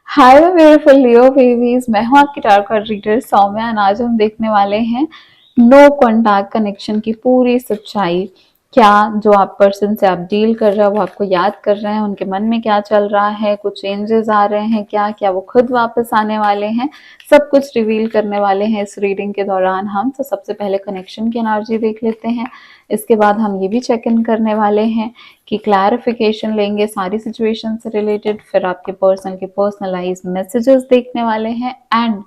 हाय beautiful लियो babies, मैं हूँ आपकी टारगेट कार्ड रीडर सौम्या। और आज हम देखने वाले हैं नो कॉन्टैक्ट कनेक्शन की पूरी सच्चाई। क्या जो आप पर्सन से आप डील कर रहे हो वो आपको याद कर रहे हैं, उनके मन में क्या चल रहा है, कुछ चेंजेस आ रहे हैं क्या, क्या वो खुद वापस आने वाले हैं, सब कुछ रिवील करने वाले हैं इस रीडिंग के दौरान हम। तो सबसे पहले कनेक्शन की एनर्जी देख लेते हैं। इसके बाद हम ये भी चेक इन करने वाले हैं कि क्लैरिफिकेशन लेंगे सारी सिचुएशन से रिलेटेड, फिर आपके पर्सनल के पर्सनलाइज मैसेजेस देखने वाले हैं। And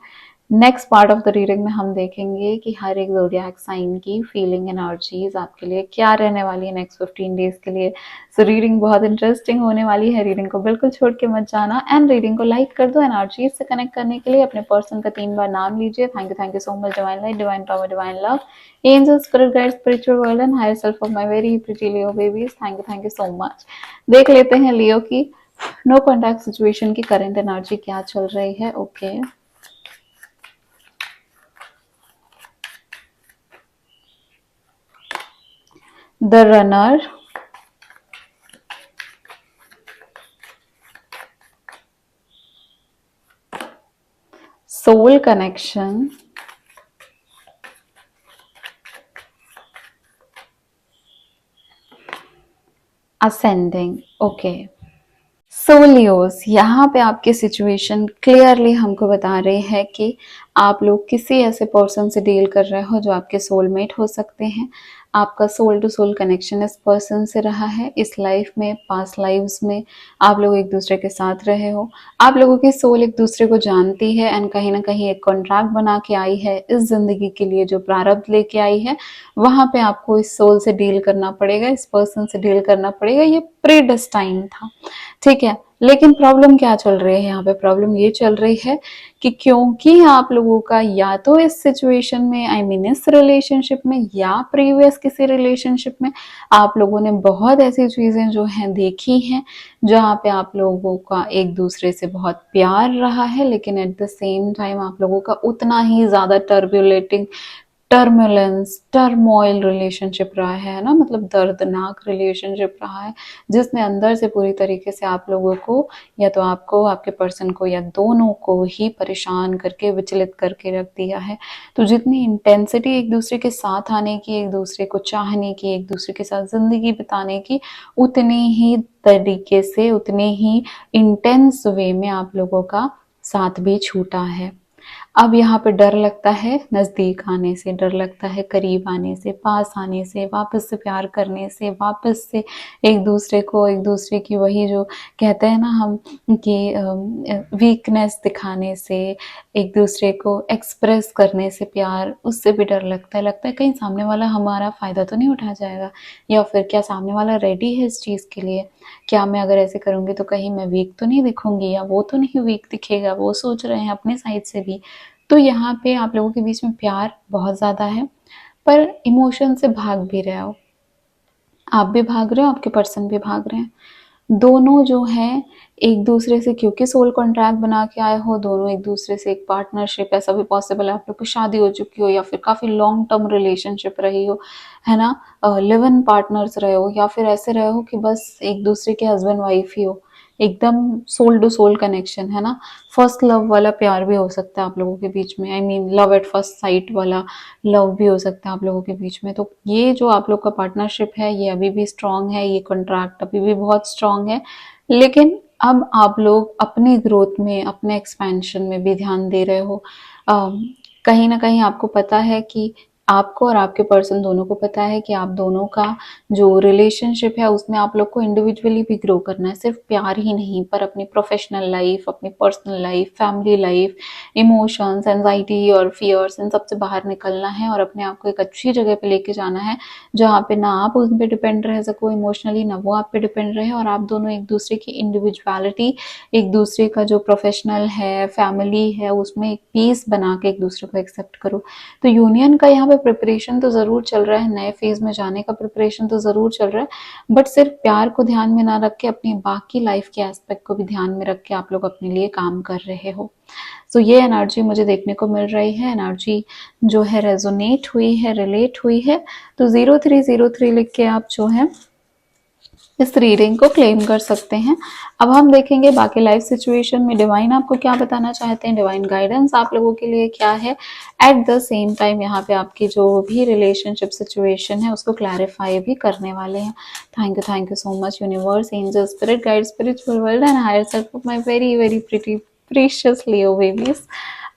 next part of the reading में हम देखेंगे कि हर एक ज़ोडिएक साइन की फीलिंग एनर्जीज आपके लिए क्या रहने वाली है नेक्स्ट 15 डेज के लिए। सो रीडिंग बहुत इंटरेस्टिंग होने वाली है, रीडिंग को बिल्कुल छोड़ के मत जाना एंड रीडिंग को लाइक कर दो। एनर्जीज से कनेक्ट करने के लिए अपने पर्सन का 3 बार नाम लीजिए। Thank you so much divine light, divine power, divine love, angels, spirit guides, spiritual world and higher self of my very pretty Leo babies. Thank you so much. देख लेते हैं लियो की नो कॉन्टैक्ट सिचुएशन की current energy क्या चल रही है। Okay, the runner, soul connection, ascending. Okay, so Leos यहाँ पे आपकी सिचुएशन क्लियरली हमको बता रहे हैं कि आप लोग किसी ऐसे पर्सन से डील कर रहे हो जो आपके सोलमेट हो सकते हैं। आपका सोल टू सोल कनेक्शन इस पर्सन से रहा है इस लाइफ में, पास्ट लाइव्स में आप लोग एक दूसरे के साथ रहे हो। आप लोगों की सोल एक दूसरे को जानती है एंड कहीं ना कहीं एक कॉन्ट्रैक्ट बना के आई है इस जिंदगी के लिए, जो प्रारब्ध लेके आई है वहां पे आपको इस सोल से डील करना पड़ेगा, इस पर्सन से डील करना पड़ेगा। ये प्रीडेस्टाइन था, ठीक है। लेकिन प्रॉब्लम क्या चल रही है यहाँ पे? प्रॉब्लम ये चल रही है कि क्योंकि आप लोगों का या तो इस सिचुएशन में, आई मीन इस रिलेशनशिप में या प्रीवियस किसी रिलेशनशिप में आप लोगों ने बहुत ऐसी चीजें जो हैं देखी हैं जहाँ पे आप लोगों का एक दूसरे से बहुत प्यार रहा है, लेकिन एट द सेम टाइम आप लोगों का उतना ही ज्यादा टर्बुलेटिंग, टर्मुलेंस, टर्मोइल रिलेशनशिप रहा है ना, मतलब दर्दनाक रिलेशनशिप रहा है जिसने अंदर से पूरी तरीके से आप लोगों को, या तो आपको, आपके पर्सन को, या दोनों को ही परेशान करके, विचलित करके रख दिया है। तो जितनी इंटेंसिटी एक दूसरे के साथ आने की, एक दूसरे को चाहने की, एक दूसरे के साथ जिंदगी बिताने की, उतनी ही तरीके से, उतने ही इंटेंस वे में आप लोगों का साथ भी छूटा है। अब यहाँ पे डर लगता है नजदीक आने से, डर लगता है करीब आने से, पास आने से, वापस से प्यार करने से, वापस से एक दूसरे को, एक दूसरे की वही जो कहते हैं ना हम कि वीकनेस दिखाने से, एक दूसरे को एक्सप्रेस करने से प्यार, उससे भी डर लगता है। लगता है कहीं सामने वाला हमारा फायदा तो नहीं उठा जाएगा, या फिर क्या सामने वाला रेडी है इस चीज के लिए, क्या मैं अगर ऐसे करूंगी तो कहीं मैं वीक तो नहीं दिखूंगी, या वो तो नहीं वीक दिखेगा, वो सोच रहे हैं अपने साइड से भी। तो यहाँ पे आप लोगों के बीच में प्यार बहुत ज़्यादा है, पर इमोशन से भाग भी रहे हो, आप भी भाग रहे हो, आपके पर्सन भी भाग रहे हैं। दोनों जो हैं एक दूसरे से, क्योंकि सोल कॉन्ट्रैक्ट बना के आए हो, दोनों एक दूसरे से एक पार्टनरशिप, ऐसा भी पॉसिबल है आप लोग की शादी हो चुकी हो, या फिर काफ़ी लॉन्ग टर्म रिलेशनशिप रही हो, है ना, लिव इन पार्टनर्स रहे हो, या फिर ऐसे रहे हो कि बस एक दूसरे के हस्बैंड वाइफ ही हो, एकदम सोल टू सोल कनेक्शन, है ना। फर्स्ट लव वाला प्यार भी हो सकता है आप लोगों के बीच में, I mean love at first sight वाला लव भी हो सकता है आप लोगों के बीच में। तो ये जो आप लोग का पार्टनरशिप है ये अभी भी स्ट्रांग है, ये कॉन्ट्रैक्ट अभी भी बहुत स्ट्रांग है। लेकिन अब आप लोग अपनी ग्रोथ में, अपने एक्सपेंशन में भी ध्यान दे रहे हो। कहीं ना कहीं आपको पता है कि आपको और आपके पर्सन दोनों को पता है कि आप दोनों का जो रिलेशनशिप है उसमें आप लोग को इंडिविजुअली भी ग्रो करना है, सिर्फ प्यार ही नहीं पर अपनी प्रोफेशनल लाइफ, अपनी personal life, family life, emotions, anxiety और फियर्स, इन सबसे बाहर निकलना है और अपने आप को एक अच्छी जगह पे लेके जाना है जहाँ पे ना आप उन पे डिपेंड रह सको इमोशनली, ना वो आप पे डिपेंड रहे, और आप दोनों एक दूसरे की इंडिविजुअलिटी, एक दूसरे का जो प्रोफेशनल है, फैमिली है, उसमें एक पीस बना के एक दूसरे को एक्सेप्ट करो। तो यूनियन का यहाँ पे प्रिपरेशन तो जरूर चल रहा है, नए फेज में जाने का प्रिपरेशन तो जरूर चल रहा है, बट सिर्फ प्यार को ध्यान में ना रख के अपनी बाकी लाइफ के एस्पेक्ट को भी ध्यान में रख के आप लोग अपने लिए काम कर रहे हो। सो ये एनर्जी मुझे देखने को मिल रही है, एनर्जी जो है रेजोनेट हुई है, रिलेट हुई है। तो 0303 लिख के आप जो है इस रीडिंग को क्लेम कर सकते हैं। अब हम देखेंगे बाकी लाइफ सिचुएशन में डिवाइन आपको क्या बताना चाहते हैं, डिवाइन गाइडेंस आप लोगों के लिए क्या है। एट द सेम टाइम यहाँ पे आपकी जो भी रिलेशनशिप सिचुएशन है उसको क्लैरिफाई भी करने वाले हैं। Thank you so much universe, angel, spirit guide, spiritual world and higher self of my very very pretty precious Leo babies.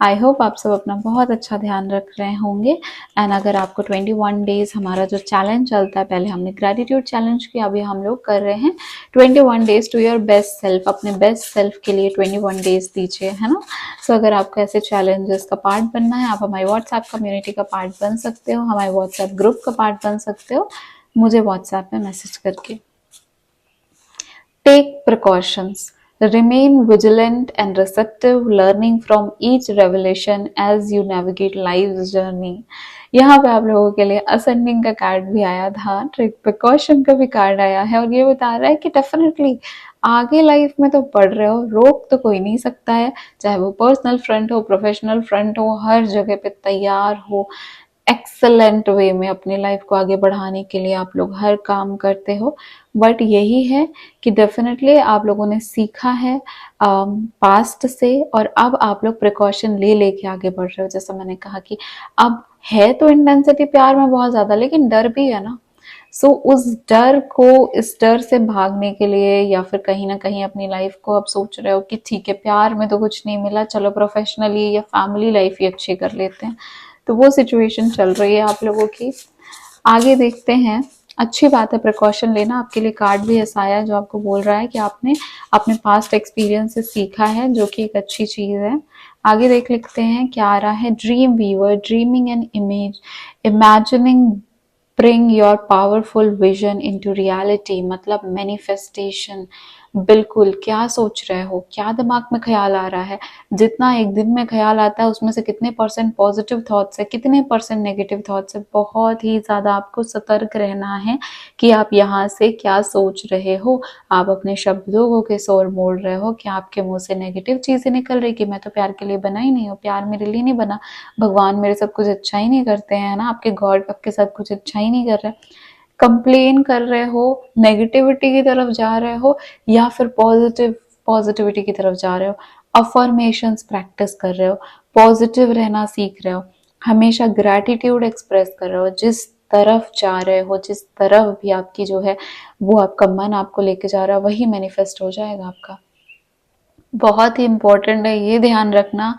I hope आप सब अपना बहुत अच्छा ध्यान रख रहे होंगे। एंड अगर आपको 21 डेज हमारा जो चैलेंज चलता है, पहले हमने ग्रेटिट्यूड चैलेंज किया, अभी हम लोग कर रहे हैं 21 days to your best self. अपने बेस्ट सेल्फ के लिए 21 डेज दीजिए, है ना। सो अगर आपको ऐसे चैलेंजेस का पार्ट बनना है, आप हमारी व्हाट्सएप कम्युनिटी का पार्ट बन सकते हो, हमारे व्हाट्सएप ग्रुप का पार्ट बन सकते हो मुझे व्हाट्सएप में मैसेज करके। Take precautions. Remain vigilant and receptive, learning from each revelation as you navigate life's journey. यहाँ पे आप लोगों के लिए असेंडिंग का कार्ड भी आया था, टेक प्रिकॉशन का भी कार्ड आया है और ये बता रहा है कि डेफिनेटली आगे लाइफ में तो बढ़ रहे हो, रोक तो कोई नहीं सकता है, चाहे वो पर्सनल फ्रंट हो, प्रोफेशनल फ्रंट हो, हर जगह पे तैयार हो एक्सेलेंट वे में अपनी लाइफ को आगे बढ़ाने के लिए आप लोग हर काम करते हो। बट यही है कि डेफिनेटली आप लोगों ने सीखा है पास्ट से और अब आप लोग प्रिकॉशन ले लेके आगे बढ़ रहे हो। जैसा मैंने कहा कि अब है तो इंटेंसिटी प्यार में बहुत ज्यादा, लेकिन डर भी है ना। सो उस डर को, इस डर से भागने के लिए या फिर कहीं ना कहीं अपनी लाइफ को अब सोच रहे हो कि ठीक है प्यार में तो कुछ नहीं मिला, चलो प्रोफेशनली या फैमिली लाइफ ही अच्छी कर लेते हैं, तो वो सिचुएशन चल रही है आप लोगों की। आगे देखते हैं। अच्छी बात है प्रिकॉशन लेना। आपके लिए कार्ड भी ऐसा आया है जो आपको बोल रहा है कि आपने अपने पास्ट एक्सपीरियंस से सीखा है, जो कि एक अच्छी चीज है। आगे देख लिखते हैं क्या आ रहा है। Dream weaver, dreaming an image, imagining bring your powerful vision into reality, मतलब मैनिफेस्टेशन। बिल्कुल, क्या सोच रहे हो, क्या दिमाग में ख्याल आ रहा है, जितना एक दिन में ख्याल आता है उसमें से कितने परसेंट पॉजिटिव थॉट्स है, कितने परसेंट नेगेटिव थॉट्स है। बहुत ही ज्यादा आपको सतर्क रहना है कि आप यहाँ से क्या सोच रहे हो। आप अपने शब्दों को किस ओर मोड़ रहे हो, क्या आपके मुंह से नेगेटिव चीजें निकल रही कि मैं तो प्यार के लिए बना ही नहीं हूँ, प्यार मेरे लिए नहीं बना, भगवान मेरे साथ कुछ अच्छा ही नहीं करते हैं, ना आपके गॉड आपके साथ कुछ अच्छा ही नहीं कर रहा है। कंप्लेन कर रहे हो, नेगेटिविटी की तरफ जा रहे हो, या फिर पॉजिटिविटी की तरफ जा रहे हो। अफर्मेशंस प्रैक्टिस कर रहे हो, पॉजिटिव रहना सीख रहे हो, हमेशा ग्रैटिट्यूड एक्सप्रेस कर रहे हो। जिस तरफ जा रहे हो, जिस तरफ भी आपकी जो है वो आपका मन आपको लेके जा रहा है, वही मैनिफेस्ट हो जाएगा आपका। बहुत ही इम्पोर्टेंट है ये ध्यान रखना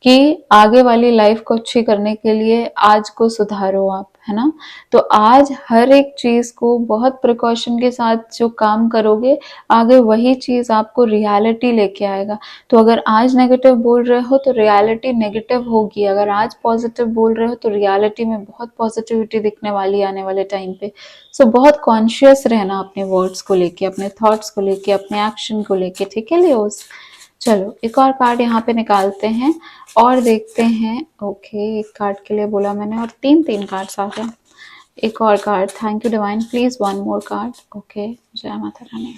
कि आगे वाली लाइफ को अच्छी करने के लिए आज को सुधारो आप, है ना। तो आज हर एक चीज को बहुत प्रिकॉशन के साथ जो काम करोगे, आगे वही चीज आपको रियलिटी लेके आएगा। तो अगर आज नेगेटिव बोल रहे हो तो रियलिटी नेगेटिव होगी, अगर आज पॉजिटिव बोल रहे हो तो रियलिटी में बहुत पॉजिटिविटी दिखने वाली आने वाले टाइम पे। सो बहुत कॉन्शियस रहना अपने वर्ड्स को लेके, अपने थॉट्स को लेके, अपने एक्शन को लेके, ठीक है लियोस। चलो एक और कार्ड यहाँ पे निकालते हैं और देखते हैं। ओके, एक कार्ड के लिए बोला मैंने और तीन तीन कार्ड्स आ गए। एक और card, thank you divine, please one more card. Okay, जय Mata Rani.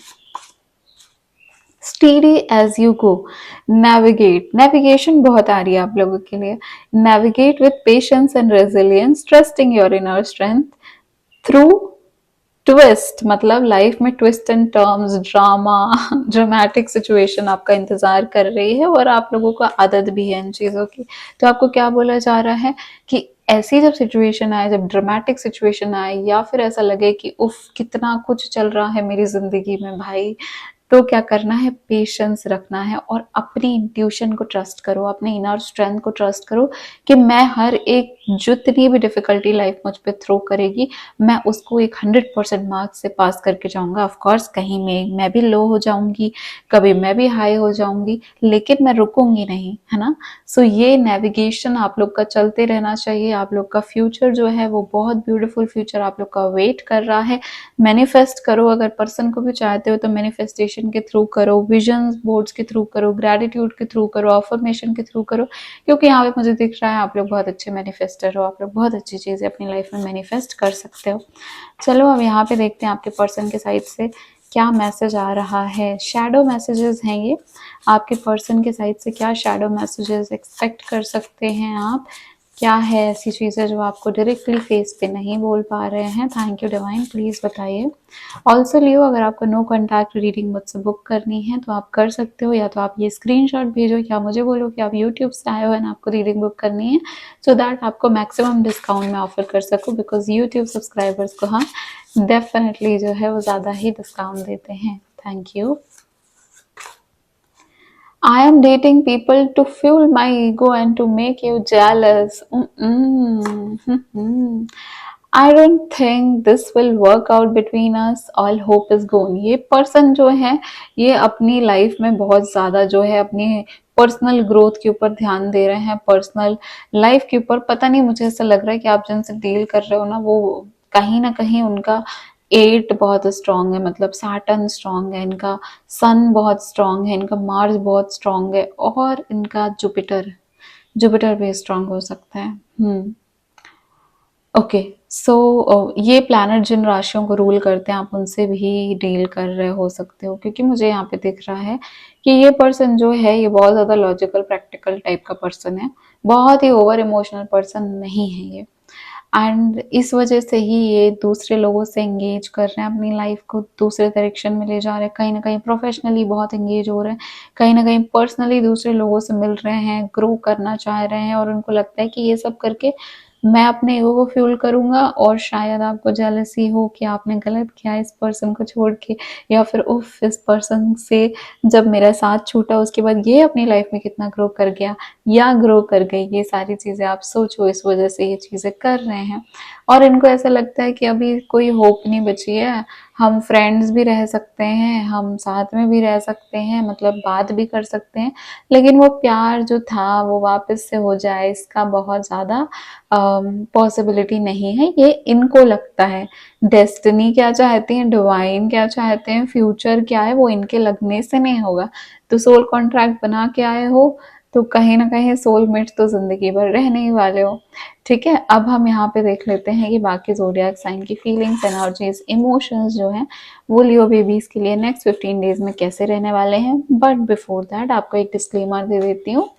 Steady as you go, navigate, navigation बहुत आ रही है आप लोगों के लिए। Navigate with patience and resilience, trusting your inner strength through twist, मतलब लाइफ में twist and terms, drama, dramatic situation आपका इंतजार कर रही है और आप लोगों को आदत भी है इन चीजों की। तो आपको क्या बोला जा रहा है कि ऐसी जब सिचुएशन आए, जब ड्रामेटिक सिचुएशन आए, या फिर ऐसा लगे कि उफ कितना कुछ चल रहा है मेरी जिंदगी में भाई, तो क्या करना है, पेशेंस रखना है और अपनी इंट्यूशन को ट्रस्ट करो, अपने इनर स्ट्रेंथ को ट्रस्ट करो कि मैं हर एक जितनी भी डिफिकल्टी लाइफ मुझ पे थ्रो करेगी, मैं उसको एक 100% मार्क्स से पास करके जाऊंगा। ऑफ कोर्स कहीं में मैं भी लो हो जाऊंगी, कभी मैं भी हाई हो जाऊंगी, लेकिन मैं रुकूंगी नहीं, है ना। सो ये नेविगेशन आप लोग का चलते रहना चाहिए। आप लोग का फ्यूचर जो है वो बहुत ब्यूटीफुल फ्यूचर आप लोग का वेट कर रहा है। मैनिफेस्ट करो, अगर पर्सन को भी चाहते हो तो मैनिफेस्टेशन के थ्रू करो, विजन बोर्ड्स के थ्रू करो, ग्रेटिट्यूड के थ्रू करो, अफर्मेशन के थ्रू करो, क्योंकि यहाँ पे मुझे दिख रहा है आप लोग बहुत अच्छे मैनिफेस्टर हो, आप लोग बहुत अच्छी चीजें अपनी लाइफ में मैनिफेस्ट कर सकते हो। चलो अब यहाँ पे देखते हैं आपके पर्सन के साइड से क्या मैसेज आ रहा है। शैडो मैसेजेस हैं ये, आपके पर्सन के साइड से क्या शैडो मैसेजेस एक्सपेक्ट कर सकते हैं आप। क्या है ऐसी चीज़ें जो आपको डायरेक्टली फेस पे नहीं बोल पा रहे हैं? थैंक यू डिवाइन, प्लीज़ बताइए। ऑल्सो लियो, अगर आपको नो कॉन्टैक्ट रीडिंग मुझसे बुक करनी है तो आप कर सकते हो, या तो आप ये स्क्रीनशॉट भेजो या मुझे बोलो कि आप यूट्यूब से आए हो एंड आपको रीडिंग बुक करनी है, सो दैट आपको मैक्सिमम डिस्काउंट में ऑफर कर सकूँ, बिकॉज यूट्यूब सब्सक्राइबर्स को हम डेफिनेटली जो है वो ज़्यादा ही डिस्काउंट देते हैं। Thank you. I am dating people to fuel my ego and to make you jealous. I don't think this will work out between us. All hope is gone. ये person जो है ये अपनी लाइफ में बहुत ज़्यादा जो है अपनी पर्सनल ग्रोथ के ऊपर ध्यान दे रहे हैं, पर्सनल लाइफ के ऊपर। पता नहीं, मुझे ऐसा लग रहा है कि आप जिनसे डील कर रहे हो ना, वो कहीं ना कहीं उनका एट बहुत स्ट्रांग है, मतलब सैटर्न स्ट्रांग है, इनका सन बहुत स्ट्रांग है, इनका मार्स बहुत स्ट्रांग है, और इनका जुपिटर जुपिटर भी स्ट्रांग हो सकता है। ओके, सो ये प्लैनेट जिन राशियों को रूल करते हैं आप उनसे भी डील कर रहे हो सकते हो, क्योंकि मुझे यहाँ पे दिख रहा है कि ये पर्सन जो है ये बहुत ज़्यादा लॉजिकल प्रैक्टिकल टाइप का पर्सन है, बहुत ही ओवर इमोशनल पर्सन नहीं है ये। एंड इस वजह से ही ये दूसरे लोगों से एंगेज कर रहे हैं, अपनी लाइफ को दूसरे डायरेक्शन में ले जा रहे हैं, कहीं ना कहीं प्रोफेशनली बहुत एंगेज हो रहे हैं, कहीं ना कहीं पर्सनली दूसरे लोगों से मिल रहे हैं, ग्रो करना चाह रहे हैं, और उनको लगता है कि ये सब करके मैं अपने ईगो को फ्यूल करूंगा, और शायद आपको जेलसी हो कि आपने गलत किया इस पर्सन को छोड़ के, या फिर उफ इस पर्सन से जब मेरा साथ छूटा उसके बाद ये अपनी लाइफ में कितना ग्रो कर गया या ग्रो कर गई, ये सारी चीज़ें आप सोचो, इस वजह से ये चीज़ें कर रहे हैं। और इनको ऐसा लगता है कि अभी कोई होप नहीं बची है, हम फ्रेंड्स भी रह सकते हैं, हम साथ में भी रह सकते हैं, मतलब बात भी कर सकते हैं, लेकिन वो प्यार जो था वो वापस से हो जाए इसका बहुत ज़्यादा पॉसिबिलिटी नहीं है, ये इनको लगता है। डेस्टिनी क्या चाहती है, डिवाइन क्या चाहते हैं, फ्यूचर क्या है, वो इनके लगने से नहीं होगा। तो सोल कॉन्ट्रैक्ट बना के आए हो तो कहीं ना कहीं सोलमेट तो जिंदगी भर रहने ही वाले हो। ठीक है, अब हम यहाँ पे देख लेते हैं कि बाकी जोडियाक साइन की फीलिंग्स, एनर्जीज, इमोशंस जो हैं वो लियो बेबीज के लिए नेक्स्ट 15 डेज में कैसे रहने वाले हैं। बट बिफोर दैट आपको एक डिस्क्लेमर दे देती हूँ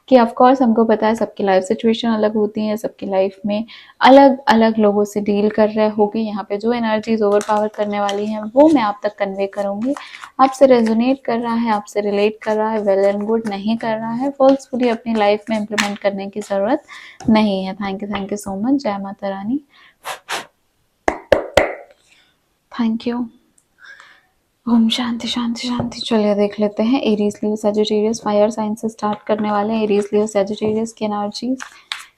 कि ऑफ कोर्स हमको पता है सबकी लाइफ सिचुएशन अलग होती है, सबकी लाइफ में अलग अलग लोगों से डील कर रहे होगी। यहाँ पे जो एनर्जीज ओवर पावर करने वाली हैं वो मैं आप तक कन्वे करूंगी। आपसे रेजोनेट कर रहा है, आपसे रिलेट कर रहा है, वेल एंड गुड, नहीं कर रहा है, फोर्सफुली अपनी लाइफ में इम्प्लीमेंट करने की जरूरत नहीं है। Thank you so much. जय माता रानी। Thank you. ओम शांति शांति शांति। चलिए देख लेते हैं Aries Leo Sagittarius fire sign से स्टार्ट करने वाले हैं। एरीज लियो सजिटेरियस की एनर्जी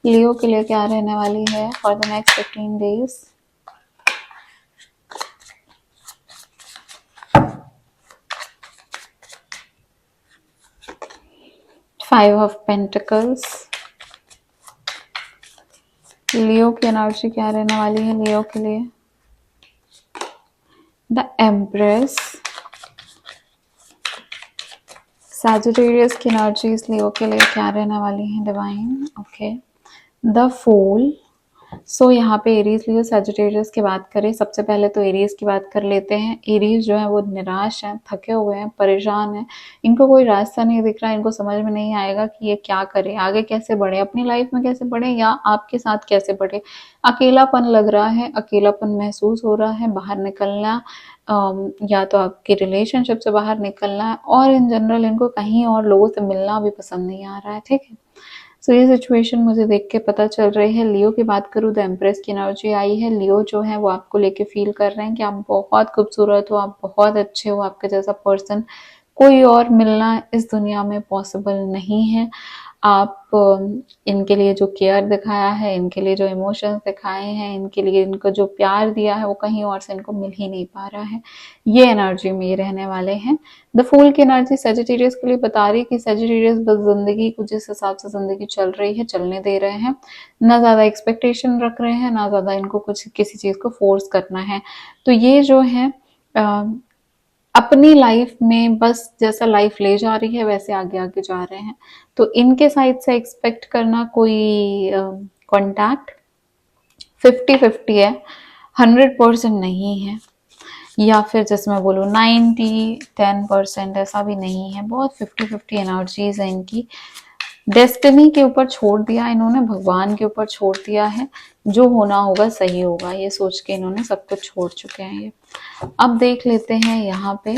लियो के लिए क्या रहने वाली है for the next 15 days. Five of pentacles. Leo की एनर्जी क्या रहने वाली है लियो के लिए। The empress. सैजिटेरियस की एनर्जीज लियो के लिए क्या रहने वाली है divine. Okay, the fool. So यहाँ पे एरीज लियो सैजिटेरियस की बात करें, सबसे पहले तो एरीज की बात कर लेते हैं। एरीज जो है वो निराश हैं, थके हुए हैं, परेशान हैं, इनको कोई रास्ता नहीं दिख रहा है, इनको समझ में नहीं आएगा कि ये क्या करे, आगे कैसे बढ़े, अपनी लाइफ में कैसे बढ़े या आपके साथ कैसे बढ़े। अकेलापन लग रहा है, अकेलापन महसूस हो रहा है, बाहर निकलना या तो आपके रिलेशनशिप से बाहर निकलना है, और इन जनरल इनको कहीं और लोगों से मिलना भी पसंद नहीं आ रहा है। ठीक है, सो ये सिचुएशन मुझे देख के पता चल रही है। लियो की बात करूँ तो एम्प्रेस की एनर्जी आई है। लियो जो है वो आपको लेके फील कर रहे हैं कि आप बहुत खूबसूरत हो, आप बहुत अच्छे हो, आपके जैसा पर्सन कोई और मिलना इस दुनिया में पॉसिबल नहीं है। आप इनके लिए जो केयर दिखाया है, इनके लिए जो इमोशंस दिखाए हैं, इनके लिए इनको जो प्यार दिया है वो कहीं और से इनको मिल ही नहीं पा रहा है। ये एनर्जी में ये रहने वाले हैं। द फूल की एनर्जी सजिटेरियस के लिए बता रही है कि सजिटेरियस बस जिंदगी को जिस हिसाब से जिंदगी चल रही है चलने दे रहे हैं, ना ज्यादा एक्सपेक्टेशन रख रहे हैं, ना ज्यादा इनको कुछ किसी चीज को फोर्स करना है। तो ये जो है अपनी लाइफ में बस जैसा लाइफ ले जा रही है वैसे आगे आगे जा रहे हैं। तो इनके साइड से एक्सपेक्ट करना कोई कांटेक्ट 50-50 है, 100% नहीं है, या फिर जैसे मैं बोलूँ 90-10% ऐसा भी नहीं है, बहुत 50-50 एनर्जीज है इनकी। डेस्टिनी के ऊपर छोड़ दिया इन्होंने, भगवान के ऊपर छोड़ दिया है, जो होना होगा सही होगा, ये सोच के इन्होंने सब कुछ छोड़ चुके हैं ये। अब देख लेते हैं यहाँ पे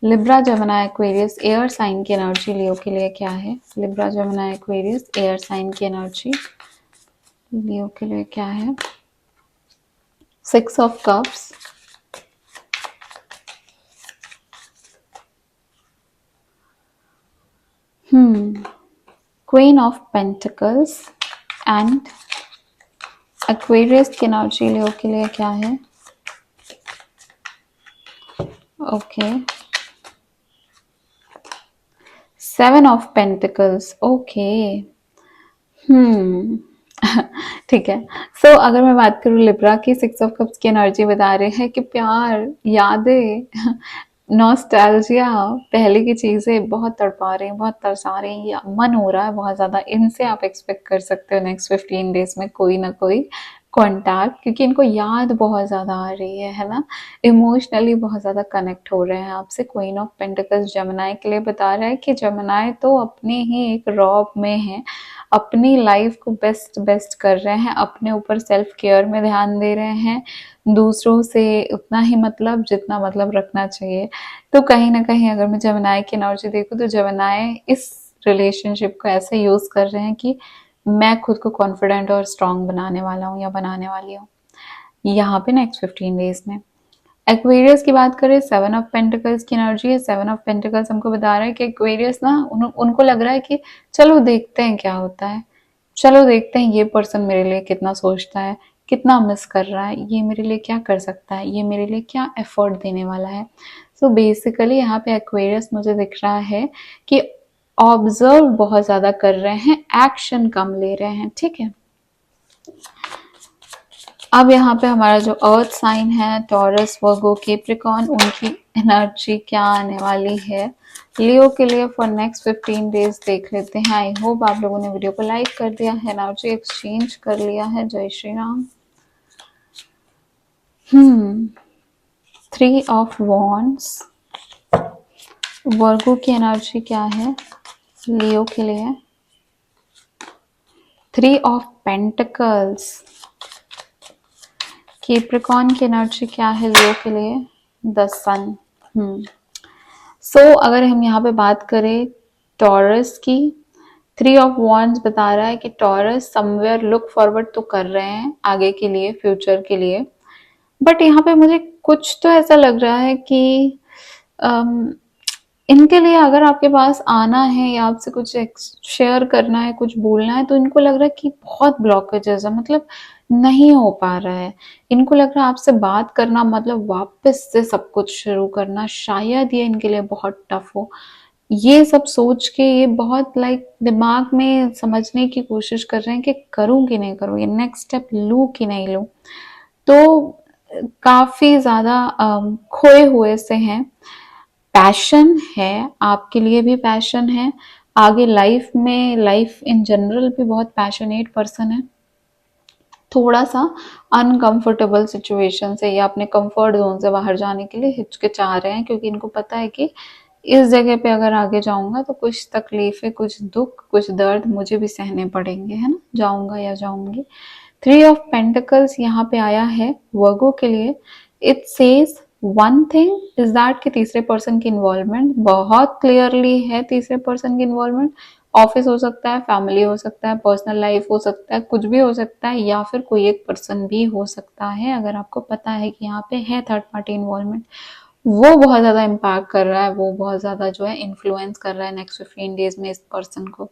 Libra, Gemini, Aquarius, air sign की एनर्जी लियो के लिए क्या है। Libra, Gemini, Aquarius, air sign की एनर्जी लियो के लिए क्या है। 6 of cups, queen of pentacles and Aquarius की एनर्जी लियो के लिए क्या है। Okay, 7 of pentacles, okay. ठीक है। सो अगर मैं बात करूँ लिब्रा की, 6 ऑफ कप्स की एनर्जी बता रहे हैं कि प्यार, यादें, नॉस्टैल्जिया, पहले की चीजें बहुत तड़पा रही हैं, बहुत तरसा रही हैं, या मन हो रहा है बहुत ज्यादा। इनसे आप एक्सपेक्ट कर सकते हो नेक्स्ट 15 डेज में कोई ना कोई कॉन्टैक्ट, क्योंकि इनको याद बहुत ज्यादा आ रही है ना, इमोशनली बहुत ज्यादा कनेक्ट हो रहे हैं आपसे। क्वीन ऑफ पेंटिकल्स जमुनाई के लिए बता रहा है कि जमुनाई तो अपने ही एक रॉब में है, अपनी लाइफ को बेस्ट कर रहे हैं, अपने ऊपर सेल्फ केयर में ध्यान दे रहे हैं, दूसरों से उतना ही मतलब जितना मतलब रखना चाहिए। तो कहीं ना कहीं अगर मैं जमुनाई की एनर्जी देखूं तो जमुनाई इस रिलेशनशिप को ऐसे यूज कर रहे हैं कि मैं खुद को कॉन्फिडेंट और स्ट्रांग बनाने वाला हूँ या बनाने वाली हूँ यहाँ पे नेक्स्ट 15 डेज में। एक्वेरियस की बात करें, 7 ऑफ पेंटिकल्स की एनर्जी है। 7 ऑफ पेंटिकल्स हमको बता रहा है कि एक्वेरियस ना उनको लग रहा है कि चलो देखते हैं क्या होता है, चलो देखते हैं ये पर्सन मेरे लिए कितना सोचता है, कितना मिस कर रहा है, ये मेरे लिए क्या कर सकता है, ये मेरे लिए क्या एफर्ट देने वाला है। सो बेसिकली यहाँ पे एक्वेरियस मुझे दिख रहा है कि ऑब्जर्व बहुत ज्यादा कर रहे हैं, एक्शन कम ले रहे हैं, ठीक है। अब यहाँ पे हमारा जो अर्थ साइन है, टॉरस, वर्गो, कैप्रिकॉर्न, उनकी एनर्जी क्या आने वाली है लियो के लिए फॉर नेक्स्ट 15 डेज देख लेते हैं। आई होप आप लोगों ने वीडियो को लाइक कर दिया है, एनर्जी एक्सचेंज कर लिया है। जय श्री राम। 3 ऑफ वॉन्ड्स, वर्गो की एनर्जी क्या है लियो के लिए। 3 ऑफ पेंटिकल्स, कैप्रिकॉर्न की एनर्जी क्या है लियो के लिए, द सन। सो अगर हम यहाँ पे बात करें टॉरस की, 3 ऑफ वॉन्ड्स बता रहा है कि टॉरस समवेयर लुक फॉरवर्ड तो कर रहे हैं आगे के लिए, फ्यूचर के लिए, बट यहाँ पे मुझे कुछ तो ऐसा लग रहा है कि इनके लिए अगर आपके पास आना है या आपसे कुछ शेयर करना है, कुछ बोलना है, तो इनको लग रहा है कि बहुत ब्लॉकेजेस है, मतलब नहीं हो पा रहा है। इनको लग रहा है आपसे बात करना मतलब वापस से सब कुछ शुरू करना, शायद ये इनके लिए बहुत टफ हो। ये सब सोच के ये बहुत दिमाग में समझने की कोशिश कर रहे हैं कि करूं कि नहीं करूं, ये नेक्स्ट स्टेप लूं कि नहीं लूं। तो काफी ज्यादा खोए हुए से हैं। पैशन है, आपके लिए भी पैशन है, आगे लाइफ में, लाइफ इन जनरल भी बहुत पैशनेट पर्सन है। थोड़ा सा अनकंफर्टेबल सिचुएशन से या अपने कंफर्ट जोन से बाहर जाने के लिए हिचकिचा रहे हैं, क्योंकि इनको पता है कि इस जगह पे अगर आगे जाऊंगा तो कुछ तकलीफें, कुछ दुख, कुछ दर्द मुझे भी सहने पड़ेंगे, है ना, जाऊंगा या जाऊंगी। 3 ऑफ पेंटिकल्स यहाँ पे आया है वर्गो के लिए। It says one thing is that कि तीसरे पर्सन की इन्वॉल्वमेंट बहुत क्लियरली है। तीसरे पर्सन की इन्वॉल्वमेंट ऑफिस हो सकता है, फैमिली हो सकता है, पर्सनल लाइफ हो सकता है, कुछ भी हो सकता है, या फिर कोई एक पर्सन भी हो सकता है। अगर आपको पता है कि यहाँ पे है थर्ड पार्टी इन्वॉल्वमेंट, वो बहुत ज्यादा इम्पैक्ट कर रहा है, वो बहुत ज्यादा जो है इन्फ्लुएंस कर रहा है नेक्स्ट 15 डेज में इस पर्सन को,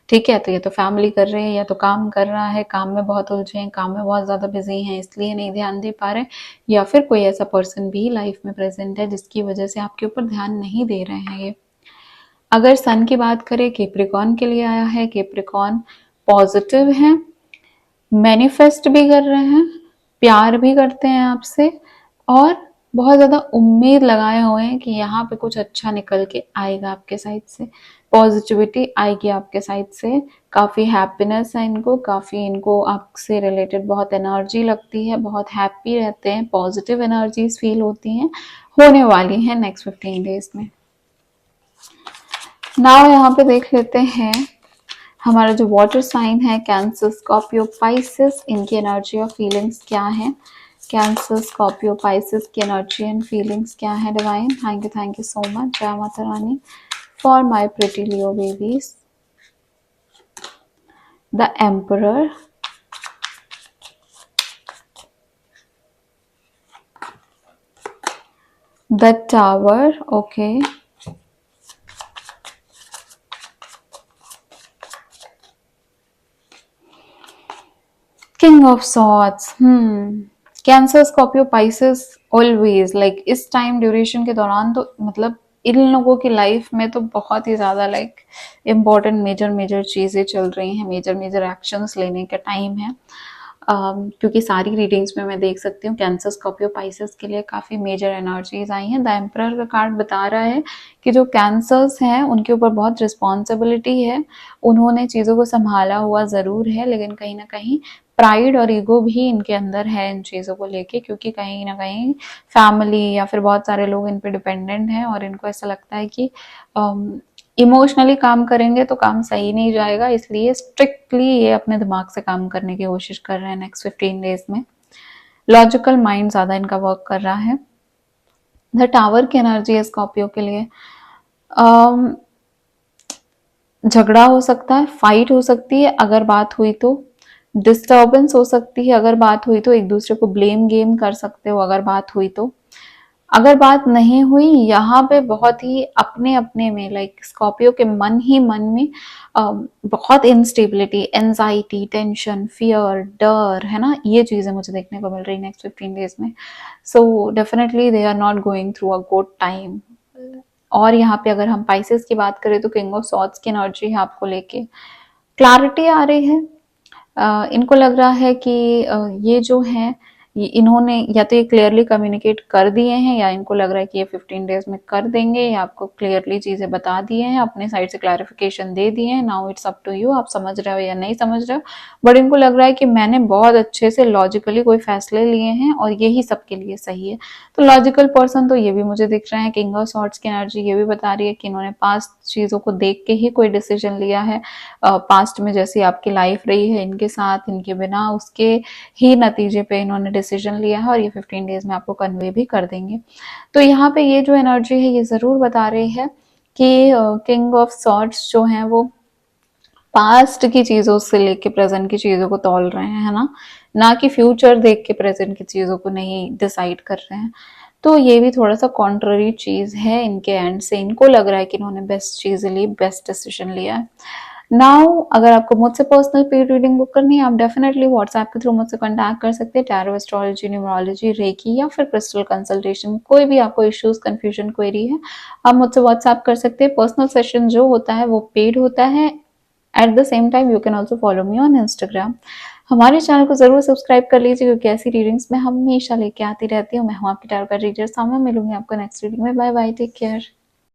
ठीक है। तो ये तो फैमिली कर रहे हैं, या तो काम कर रहा है, काम में बहुत उलझे हैं, काम में बहुत ज्यादा बिजी हैं इसलिए नहीं ध्यान दे पा रहे, या फिर कोई ऐसा पर्सन भी लाइफ में प्रेजेंट है जिसकी वजह से आपके ऊपर ध्यान नहीं दे रहे हैं ये। अगर सन की बात करें, कैप्रिकॉर्न के लिए आया है। कैप्रिकॉर्न पॉजिटिव है, मैनिफेस्ट भी कर रहे हैं, प्यार भी करते हैं आपसे, और बहुत ज्यादा उम्मीद लगाए हुए हैं कि यहाँ पे कुछ अच्छा निकल के आएगा आपके साइड से, पॉजिटिविटी आएगी आपके साइड से, काफी हैप्पीनेस है इनको, काफी इनको आपसे रिलेटेड बहुत एनर्जी लगती है, बहुत हैप्पी रहते हैं, पॉजिटिव एनर्जीज फील होती हैं, होने वाली हैं नेक्स्ट 15 डेज में। नाउ यहाँ पे देख लेते हैं हमारा जो वाटर साइन है कैंसर स्कॉर्पियो पाइसेस, इनकी एनर्जी और फीलिंग्स क्या है? कैंसर स्कॉर्पियो पाइसेस की एनर्जी एंड फीलिंग्स क्या है divine? Thank you so much जय Mata Rani for my pretty Leo babies. The emperor, the tower, okay, king of swords. Cancer Scorpio Pisces always like इस time duration के दौरान तो मतलब इन लोगों की लाइफ में तो बहुत ही ज्यादा लाइक इम्पोर्टेंट मेजर मेजर चीजें चल रही हैं, मेजर मेजर एक्शंस लेने का टाइम है। क्योंकि सारी रीडिंग्स में मैं देख सकती हूँ कैंसर स्कॉर्पियो पाइसेस के लिए काफी मेजर एनर्जीज आई हैं। द एम्परर का कार्ड बता रहा है कि जो कैंसर्स हैं उनके ऊपर बहुत रिस्पॉन्सिबिलिटी है, उन्होंने चीज़ों को संभाला हुआ ज़रूर है, लेकिन कहीं ना कहीं प्राइड और ईगो भी इनके अंदर है इन चीज़ों को लेके, क्योंकि कहीं ना कहीं फैमिली या फिर बहुत सारे लोग इन पे डिपेंडेंट हैं और इनको ऐसा लगता है कि इमोशनली काम करेंगे तो काम सही नहीं जाएगा, इसलिए स्ट्रिक्टली ये अपने दिमाग से काम करने की कोशिश कर रहे हैं नेक्स्ट 15 डेज में। लॉजिकल माइंड ज़्यादा इनका वर्क कर रहा है। द टावर की एनर्जी है स्कॉर्पियो के लिए, झगड़ा हो सकता है, फाइट हो सकती है अगर बात हुई तो, डिस्टर्बेंस हो सकती है अगर बात हुई तो, एक दूसरे को ब्लेम गेम कर सकते हो अगर बात हुई तो। अगर बात नहीं हुई यहाँ पे बहुत ही अपने अपने में लाइक स्कॉर्पियो के मन ही मन में बहुत इंस्टेबिलिटी, एंजाइटी, टेंशन, फियर, डर है ना, ये चीजें मुझे देखने को मिल रही नेक्स्ट 15 डेज में। So definitely they are not going through a good time. और यहाँ पे अगर हम पाइसेस की बात करें तो किंग ऑफ सॉर्ड्स की एनर्जी है आपको लेके, क्लैरिटी आ रही है। इनको लग रहा है कि ये जो है ये इन्होंने या तो ये क्लियरली कम्युनिकेट कर दिए हैं या इनको लग रहा है कि ये 15 डेज में कर देंगे, या आपको क्लियरली चीजें बता दिए हैं, अपने साइड से क्लैरिफिकेशन दे दिए हैं। Now it's up to you, आप समझ रहे हो या नहीं समझ रहे हो, बट इनको लग रहा है कि मैंने बहुत अच्छे से लॉजिकली कोई फैसले लिए हैं और यही सबके लिए सही है। तो लॉजिकल पर्सन तो ये भी मुझे दिख रहे हैं, किंग ऑफ सॉर्ड्स की एनर्जी ये भी बता रही है कि इन्होंने पास्ट चीजों को देख के ही कोई डिसीजन लिया है। पास्ट में जैसी आपकी लाइफ रही है इनके साथ, इनके बिना, उसके ही नतीजे पे इन्होंने डिसीजन लिया है और ये 15 डेज में आपको कन्वे भी कर देंगे। तो यहाँ पे ये जो एनर्जी है ये जरूर बता रही है कि किंग ऑफ सॉर्ड्स जो है वो पास्ट की चीजों से लेके प्रेजेंट की चीजों को तौल रहे हैं, है ना कि फ्यूचर देख के प्रेजेंट की चीजों को नहीं डिसाइड कर रहे हैं। तो ये भी थोड़ा सा कॉन्ट्ररी चीज है इनके एंड से, इनको लग रहा है कि इन्होंने बेस्ट चीज ली, बेस्ट डिसीजन लिया है। नाउ अगर आपको मुझसे पर्सनल पेड रीडिंग बुक करनी है आप डेफिनेटली व्हाट्सएप के थ्रू मुझसे कांटेक्ट कर सकते हैं। टैरो, एस्ट्रोलॉजी, न्यूमरोलॉजी, रेकी या फिर क्रिस्टल कंसल्टेशन, कोई भी आपको इश्यूज, कंफ्यूजन, क्वेरी है आप मुझसे व्हाट्सएप कर सकते हैं। पर्सनल सेशन जो होता है वो पेड होता है। At the same time you can also follow me on Instagram. हमारे चैनल को जरूर सब्सक्राइब कर लीजिए क्योंकि ऐसी रीडिंग्स मैं हमेशा लेके आती रहती हूँ। मैं हूँ आपकी टैरो कार्ड रीडर सामा, मिलूंगी आपको नेक्स्ट रीडिंग में। Bye bye, take care.